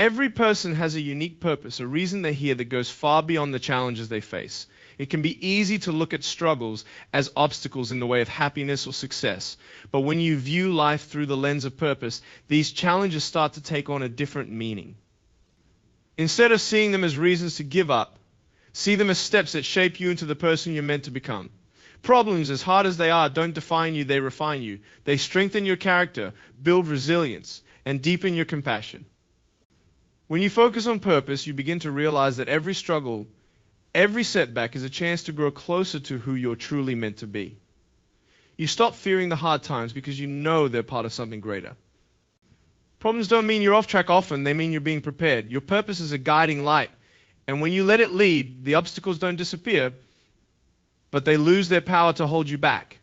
Every person has a unique purpose, a reason they're here that goes far beyond the challenges they face. It can be easy to look at struggles as obstacles in the way of happiness or success. But when you view life through the lens of purpose, these challenges start to take on a different meaning. Instead of seeing them as reasons to give up, see them as steps that shape you into the person you're meant to become. Problems, as hard as they are, don't define you, they refine you. They strengthen your character, build resilience, and deepen your compassion. When you focus on purpose, you begin to realize that every struggle, every setback is a chance to grow closer to who you're truly meant to be. You stop fearing the hard times because you know they're part of something greater. Problems don't mean you're off track often, they mean you're being prepared. Your purpose is a guiding light, and when you let it lead, the obstacles don't disappear, but they lose their power to hold you back.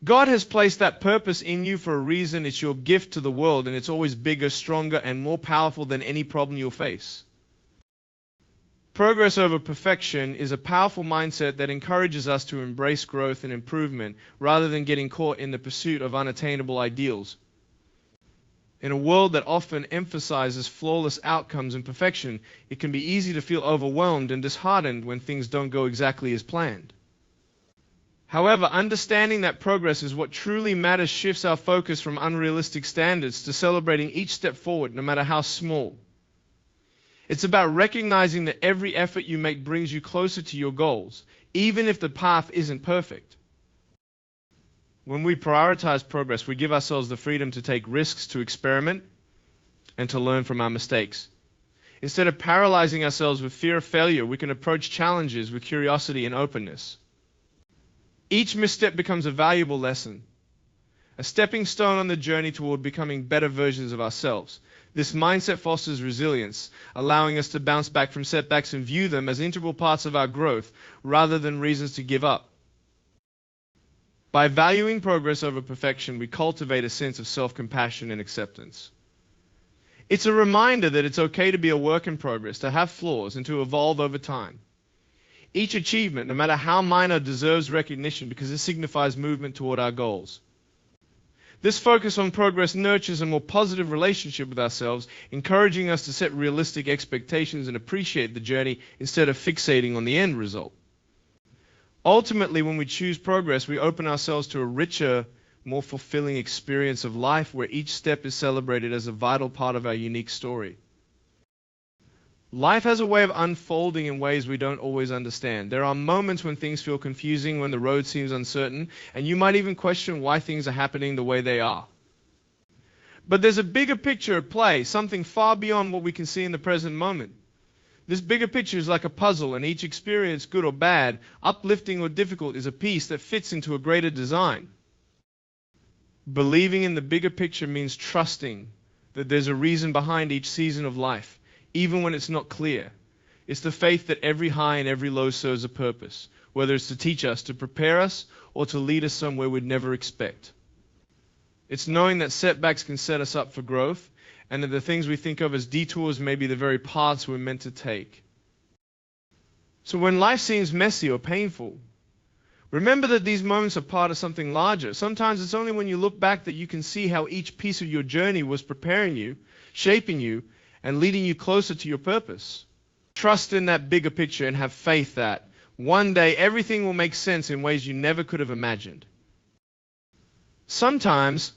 God has placed that purpose in you for a reason. It's your gift to the world, and it's always bigger, stronger, and more powerful than any problem you'll face. Progress over perfection is a powerful mindset that encourages us to embrace growth and improvement rather than getting caught in the pursuit of unattainable ideals. In a world that often emphasizes flawless outcomes and perfection, it can be easy to feel overwhelmed and disheartened when things don't go exactly as planned. However, understanding that progress is what truly matters shifts our focus from unrealistic standards to celebrating each step forward, no matter how small. It's about recognizing that every effort you make brings you closer to your goals, even if the path isn't perfect. When we prioritize progress, we give ourselves the freedom to take risks, to experiment, and to learn from our mistakes. Instead of paralyzing ourselves with fear of failure, we can approach challenges with curiosity and openness. Each misstep becomes a valuable lesson, a stepping stone on the journey toward becoming better versions of ourselves. This mindset fosters resilience, allowing us to bounce back from setbacks and view them as integral parts of our growth rather than reasons to give up. By valuing progress over perfection, we cultivate a sense of self-compassion and acceptance. It's a reminder that it's okay to be a work in progress, to have flaws, and to evolve over time. Each achievement, no matter how minor, deserves recognition because it signifies movement toward our goals. This focus on progress nurtures a more positive relationship with ourselves, encouraging us to set realistic expectations and appreciate the journey instead of fixating on the end result. Ultimately, when we choose progress, we open ourselves to a richer, more fulfilling experience of life where each step is celebrated as a vital part of our unique story. Life has a way of unfolding in ways we don't always understand. There are moments when things feel confusing, when the road seems uncertain, and you might even question why things are happening the way they are. But there's a bigger picture at play, something far beyond what we can see in the present moment. This bigger picture is like a puzzle, and each experience, good or bad, uplifting or difficult, is a piece that fits into a greater design. Believing in the bigger picture means trusting that there's a reason behind each season of life, even when it's not clear. It's the faith that every high and every low serves a purpose, whether it's to teach us, to prepare us, or to lead us somewhere we'd never expect. It's knowing that setbacks can set us up for growth, and that the things we think of as detours may be the very paths we're meant to take. So when life seems messy or painful, remember that these moments are part of something larger. Sometimes it's only when you look back that you can see how each piece of your journey was preparing you, shaping you, and leading you closer to your purpose. Trust in that bigger picture and have faith that one day everything will make sense in ways you never could have imagined. Sometimes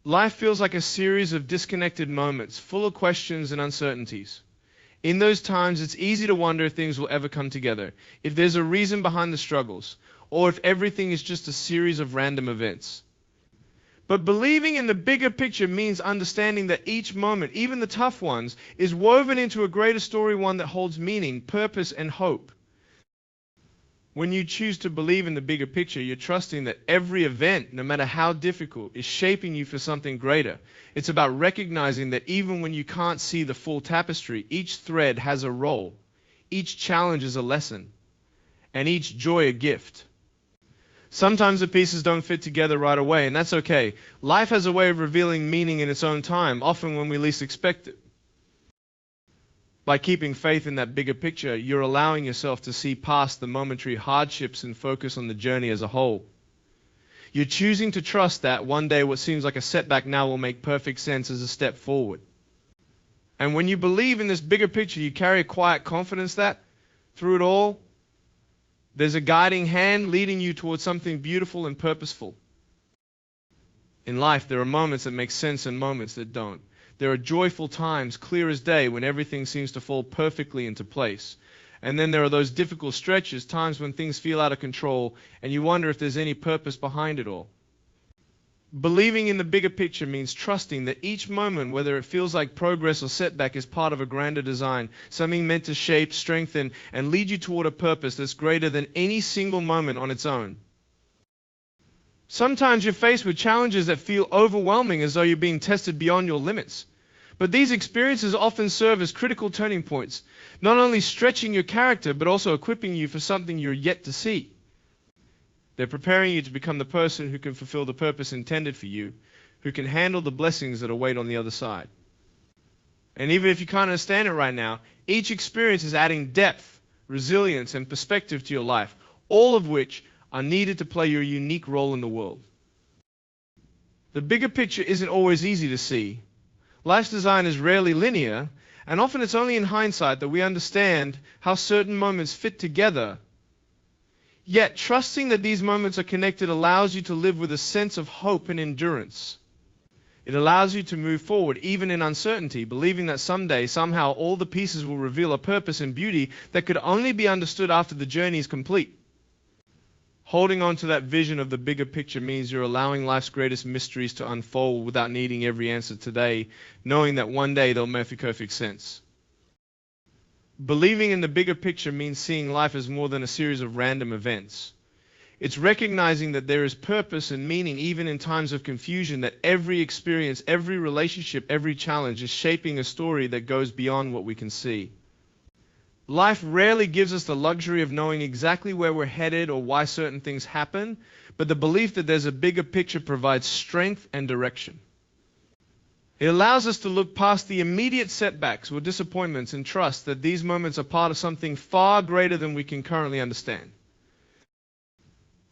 life feels like a series of disconnected moments, full of questions and uncertainties. In those times, it's easy to wonder if things will ever come together, if there's a reason behind the struggles, or if everything is just a series of random events. But believing in the bigger picture means understanding that each moment, even the tough ones, is woven into a greater story, one that holds meaning, purpose, and hope. When you choose to believe in the bigger picture, you're trusting that every event, no matter how difficult, is shaping you for something greater. It's about recognizing that even when you can't see the full tapestry, each thread has a role, each challenge is a lesson, and each joy a gift. Sometimes the pieces don't fit together right away, and that's okay. Life has a way of revealing meaning in its own time, often when we least expect it. By keeping faith in that bigger picture, you're allowing yourself to see past the momentary hardships and focus on the journey as a whole. You're choosing to trust that one day what seems like a setback now will make perfect sense as a step forward. And when you believe in this bigger picture, you carry a quiet confidence that, through it all, there's a guiding hand leading you towards something beautiful and purposeful. In life, there are moments that make sense and moments that don't. There are joyful times, clear as day, when everything seems to fall perfectly into place. And then there are those difficult stretches, times when things feel out of control, and you wonder if there's any purpose behind it all. Believing in the bigger picture means trusting that each moment, whether it feels like progress or setback, is part of a grander design, something meant to shape, strengthen, and lead you toward a purpose that's greater than any single moment on its own. Sometimes you're faced with challenges that feel overwhelming, as though you're being tested beyond your limits. But these experiences often serve as critical turning points, not only stretching your character, but also equipping you for something you're yet to see. They're preparing you to become the person who can fulfill the purpose intended for you, who can handle the blessings that await on the other side. And even if you can't understand it right now, each experience is adding depth, resilience, and perspective to your life, all of which are needed to play your unique role in the world. The bigger picture isn't always easy to see. Life's design is rarely linear, and often it's only in hindsight that we understand how certain moments fit together. Yet, trusting that these moments are connected allows you to live with a sense of hope and endurance. It allows you to move forward, even in uncertainty, believing that someday, somehow, all the pieces will reveal a purpose and beauty that could only be understood after the journey is complete. Holding on to that vision of the bigger picture means you're allowing life's greatest mysteries to unfold without needing every answer today, knowing that one day they'll make perfect sense. Believing in the bigger picture means seeing life as more than a series of random events. It's recognizing that there is purpose and meaning even in times of confusion, that every experience, every relationship, every challenge is shaping a story that goes beyond what we can see. Life rarely gives us the luxury of knowing exactly where we're headed or why certain things happen, but the belief that there's a bigger picture provides strength and direction. It allows us to look past the immediate setbacks or disappointments and trust that these moments are part of something far greater than we can currently understand.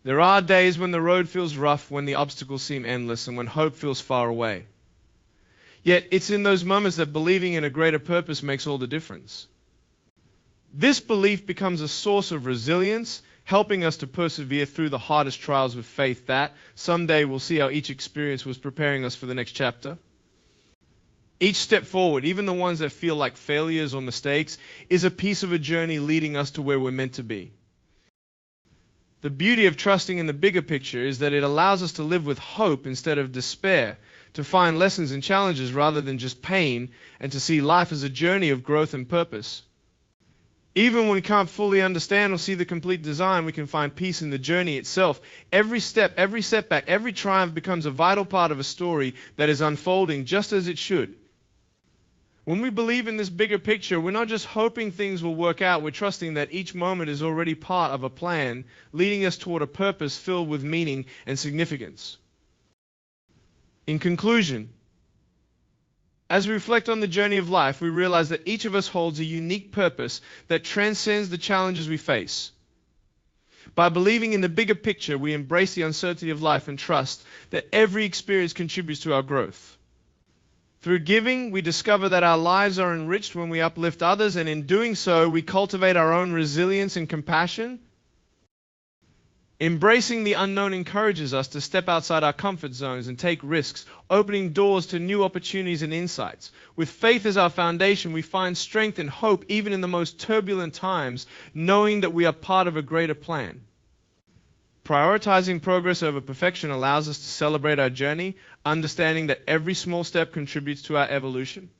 There are days when the road feels rough, when the obstacles seem endless, and when hope feels far away. Yet it's in those moments that believing in a greater purpose makes all the difference. This belief becomes a source of resilience, helping us to persevere through the hardest trials with faith that someday we'll see how each experience was preparing us for the next chapter. Each step forward, even the ones that feel like failures or mistakes, is a piece of a journey leading us to where we're meant to be. The beauty of trusting in the bigger picture is that it allows us to live with hope instead of despair, to find lessons and challenges rather than just pain, and to see life as a journey of growth and purpose. Even when we can't fully understand or see the complete design, we can find peace in the journey itself. Every step, every setback, every triumph becomes a vital part of a story that is unfolding just as it should. When we believe in this bigger picture, we're not just hoping things will work out, we're trusting that each moment is already part of a plan, leading us toward a purpose filled with meaning and significance. In conclusion, as we reflect on the journey of life, we realize that each of us holds a unique purpose that transcends the challenges we face. By believing in the bigger picture, we embrace the uncertainty of life and trust that every experience contributes to our growth. Through giving, we discover that our lives are enriched when we uplift others, and in doing so, we cultivate our own resilience and compassion. Embracing the unknown encourages us to step outside our comfort zones and take risks, opening doors to new opportunities and insights. With faith as our foundation, we find strength and hope even in the most turbulent times, knowing that we are part of a greater plan. Prioritizing progress over perfection allows us to celebrate our journey, understanding that every small step contributes to our evolution.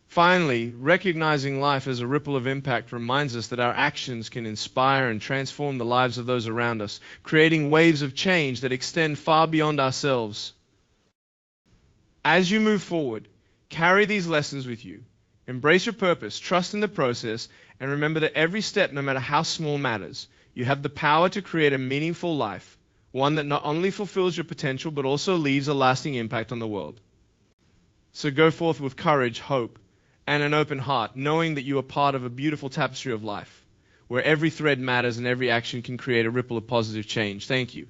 Finally, recognizing life as a ripple of impact reminds us that our actions can inspire and transform the lives of those around us, creating waves of change that extend far beyond ourselves. As you move forward, carry these lessons with you. Embrace your purpose, trust in the process, and remember that every step, no matter how small, matters. You have the power to create a meaningful life, one that not only fulfills your potential, but also leaves a lasting impact on the world. So go forth with courage, hope, and an open heart, knowing that you are part of a beautiful tapestry of life, where every thread matters and every action can create a ripple of positive change. Thank you.